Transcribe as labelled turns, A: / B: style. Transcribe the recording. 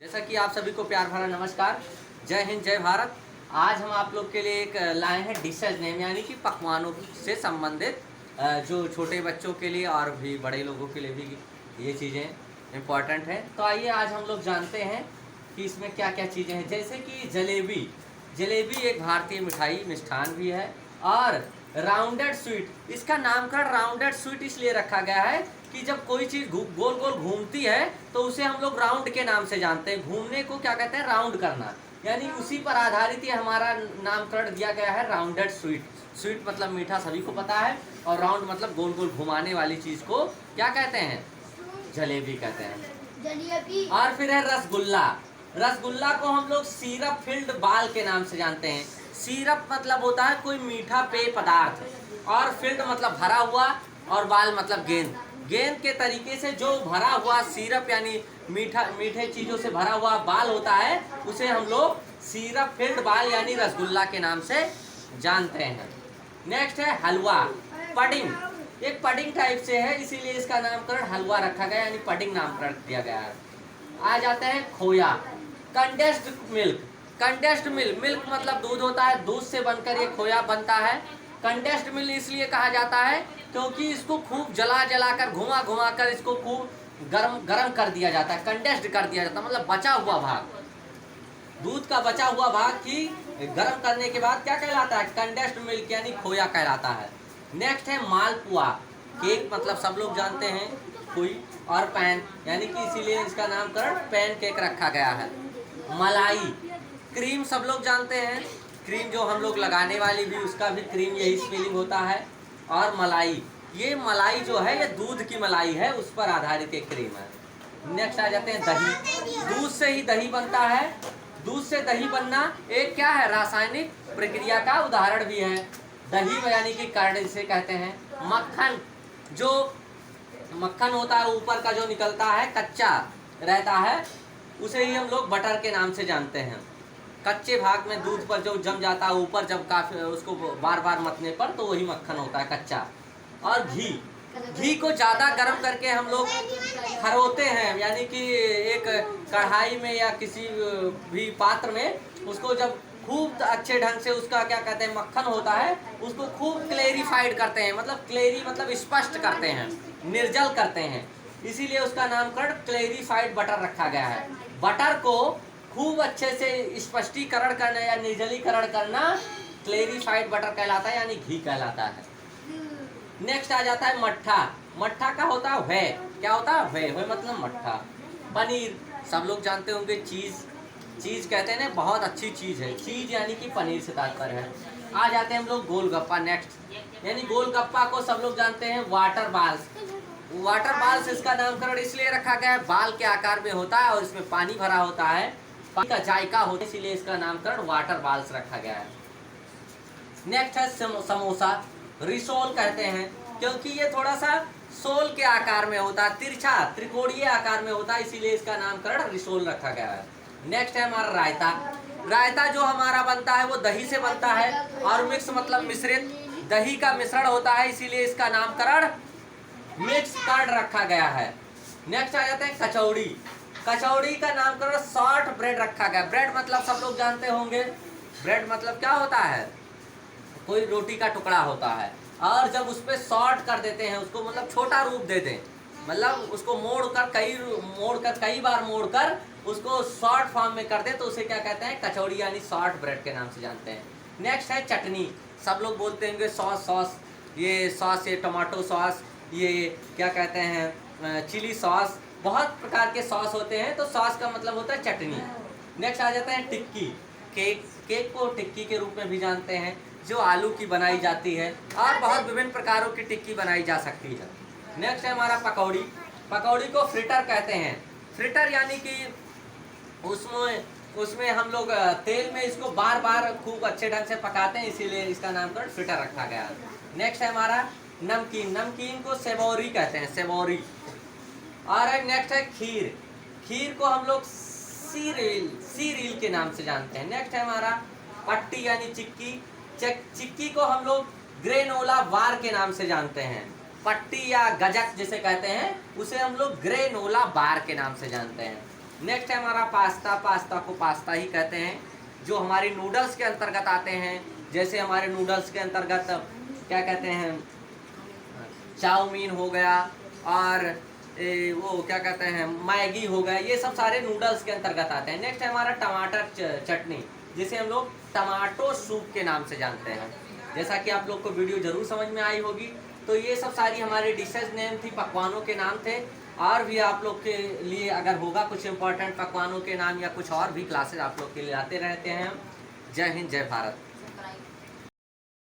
A: जैसा कि आप सभी को प्यार भरा नमस्कार, जय हिंद, जय भारत। आज हम आप लोग के लिए एक लाए हैं डिशेज नेम, यानी कि पकवानों से संबंधित जो छोटे बच्चों के लिए और भी बड़े लोगों के लिए भी ये चीज़ें इम्पॉर्टेंट हैं। तो आइए आज हम लोग जानते हैं कि इसमें क्या क्या चीज़ें हैं। जैसे कि जलेबी। जलेबी एक भारतीय मिठाई मिष्ठान भी है। और राउंडेड स्वीट, इसका नामकरण राउंडेड स्वीट इसलिए रखा गया है कि जब कोई चीज़ गोल गोल घूमती है तो उसे हम लोग राउंड के नाम से जानते हैं। घूमने को क्या कहते हैं? राउंड करना, यानी उसी पर आधारित ये हमारा नामकरण दिया गया है राउंडेड स्वीट। स्वीट मतलब मीठा, सभी को पता है, और राउंड मतलब गोल गोल घुमाने वाली चीज़ को क्या कहते हैं? जलेबी कहते हैं।
B: जलेबी।
A: और फिर है रसगुल्ला। रसगुल्ला को हम लोग सिरप फिल्ड बाल के नाम से जानते हैं। सिरप मतलब होता है कोई मीठा पेय पदार्थ, और फिल्ड मतलब भरा हुआ, और बाल मतलब गेंद। गेंद के तरीके से जो भरा हुआ सिरप यानी मीठे चीज़ों से भरा हुआ बाल होता है, उसे हम लोग सिरप फिल्ड बाल यानी रसगुल्ला के नाम से जानते हैं। नेक्स्ट है हलवा, पडिंग। एक पडिंग टाइप से है, इसीलिए इसका नामकरण हलवा रखा गया, यानी पडिंग नामकरण दिया गया है। आ जाते हैं खोया। Condensed milk. Condensed milk, milk मतलब दूध होता है, दूध से बनकर ये खोया बनता है। कंडेंस्ड मिल्क इसलिए कहा जाता है क्योंकि इसको खूब जला कर घुमा कर इसको खूब गरम कर दिया जाता है, कंडेंस्ड कर दिया जाता है, मतलब बचा हुआ भाग, दूध का बचा हुआ भाग की गर्म करने के बाद क्या कहलाता है? कंडेंस्ड मिल्क यानी खोया कहलाता है। नेक्स्ट है मालपुआ। केक मतलब सब लोग जानते हैं कोई, और पैन, यानी कि इसीलिए इसका नामकरण पैन केक रखा गया है। मलाई। क्रीम सब लोग जानते हैं, क्रीम जो हम लोग लगाने वाली भी, उसका भी क्रीम यही स्पेलिंग होता है। और मलाई, ये मलाई जो है ये दूध की मलाई है, उस पर आधारित एक क्रीम है। नेक्स्ट आ जाते हैं दही। दूध से ही दही बनता है। दूध से दही बनना एक क्या है? रासायनिक प्रक्रिया का उदाहरण भी है। दही यानी कि कर्ड इसे कहते हैं। मक्खन, जो मक्खन होता है ऊपर का जो निकलता है कच्चा रहता है, उसे ही हम लोग बटर के नाम से जानते हैं। कच्चे भाग में दूध पर जो जम जाता है ऊपर, जब काफी उसको बार बार मतने पर, तो वही मक्खन होता है कच्चा। और घी। घी को ज़्यादा गर्म करके हम लोग खरोते हैं, यानी कि एक कढ़ाई में या किसी भी पात्र में उसको जब खूब अच्छे ढंग से उसका क्या कहते हैं मक्खन होता है, उसको खूब क्लेरिफाइड करते हैं, मतलब क्लेरी मतलब स्पष्ट करते हैं, निर्जल करते हैं, इसीलिए उसका नामकरण क्लेरिफाइड बटर रखा गया है। बटर को खूब अच्छे से स्पष्टीकरण करना या निर्जलीकरण करना क्लेरिफाइड बटर कहलाता है, यानी घी कहलाता है। नेक्स्ट आ जाता है मट्ठा। मट्ठा का होता है व्हे। क्या होता है? व्हे मतलब मट्ठा। पनीर सब लोग जानते होंगे, चीज़। चीज़ कहते हैं ना, बहुत अच्छी चीज़ है, चीज़ यानी कि पनीर से तात्पर्य है। आ जाते हैं हम लोग गोलगप्पा। नेक्स्ट, यानी गोलगप्पा को सब लोग जानते हैं वाटर बाल्स। वाटर बाल्स इसका नामकरण इसलिए रखा गया है, बाल के आकार में होता है और इसमें पानी भरा होता है, पानी का जायका होता है, इसीलिए इसका नामकरण वाटर बाल्स रखा गया है। नेक्स्ट है समोसा। रिसोल कहते हैं क्योंकि ये थोड़ा सा सोल के आकार में होता है, तिरछा त्रिकोणीय आकार में होता है, इसीलिए इसका नामकरण रिसोल रखा गया है। नेक्स्ट है हमारा रायता। रायता जो हमारा बनता है वो दही से बनता है, और मिक्स मतलब मिश्रित, दही का मिश्रण होता है, इसीलिए इसका नामकरण मिक्स कर्ड रखा गया है। नेक्स्ट आ जाते हैं कचौड़ी। कचौड़ी का नामकरण शॉर्ट ब्रेड रखा गया। ब्रेड मतलब सब लोग जानते होंगे, ब्रेड मतलब क्या होता है? कोई रोटी का टुकड़ा होता है, और जब उस पर शॉर्ट कर देते हैं, उसको मतलब छोटा रूप दे दें, मतलब उसको कई बार मोड़कर उसको शॉर्ट फॉर्म में कर दें, तो उसे क्या कहते हैं? कचौड़ी, यानी शॉर्ट ब्रेड के नाम से जानते हैं। नेक्स्ट है चटनी। सब लोग बोलते होंगे सॉस, ये टमाटो सॉस, ये क्या कहते हैं चिली सॉस, बहुत प्रकार के सॉस होते हैं, तो सॉस का मतलब होता है चटनी। नेक्स्ट आ जाता है टिक्की। केक को टिक्की के रूप में भी जानते हैं, जो आलू की बनाई जाती है, और बहुत विभिन्न प्रकारों की टिक्की बनाई जा सकती है। नेक्स्ट है हमारा पकौड़ी। पकौड़ी को फ्रिटर कहते हैं। फ्रिटर यानी कि उसमें हम लोग तेल में इसको बार बार खूब अच्छे ढंग से पकाते हैं, इसीलिए इसका नामकरण फ्रिटर रखा गया है। नेक्स्ट है हमारा नमकीन। नमकीन को सेवोरी कहते हैं, सेवोरी। और नेक्स्ट है खीर। खीर को हम लोग सीरियल के नाम से जानते हैं। नेक्स्ट है हमारा पट्टी यानी चिक्की। चिक्की को हम लोग ग्रेनोला बार के नाम से जानते हैं। पट्टी या गजक जिसे कहते हैं, उसे हम लोग ग्रेनोला बार के नाम से जानते हैं। नेक्स्ट है हमारा पास्ता। पास्ता को पास्ता ही कहते हैं, जो हमारी नूडल्स के अंतर्गत आते हैं। जैसे हमारे नूडल्स के अंतर्गत क्या कहते हैं, चाउमीन हो गया, और वो क्या कहते हैं, मैगी हो गया, ये सब सारे नूडल्स के अंतर्गत आते हैं। नेक्स्ट है हमारा टमाटर चटनी, जिसे हम लोग टमाटो सूप के नाम से जानते हैं। जैसा कि आप लोग को वीडियो जरूर समझ में आई होगी। तो ये सब सारी हमारी डिशेज नेम थी, पकवानों के नाम थे। और भी आप लोग के लिए अगर होगा कुछ इंपॉर्टेंट पकवानों के नाम या कुछ और भी क्लासेज आप लोग के लिए आते रहते हैं। जय हिंद, जय भारत।